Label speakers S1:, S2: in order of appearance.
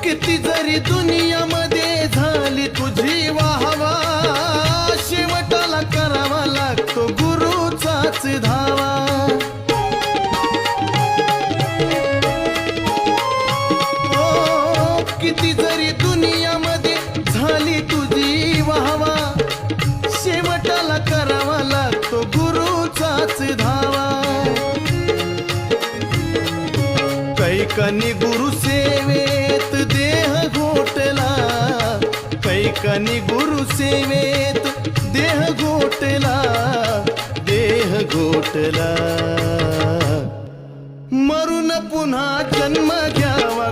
S1: किती जरी दुनियामध्ये झाली तुझी वाहवा, शेवटाला करावा लागतो गुरुचाच धावा. ओ किती जरी दुनियामध्ये झाली तुझी वाहवा, शेवटाला करावा लागतो गुरुचाच धावा. कैकनी गुरु सेवेत देह घोटला, कैकनी गुरु सेवेत देह घोटला, देह घोटला. मरून पुन्हा जन्म घ्यावा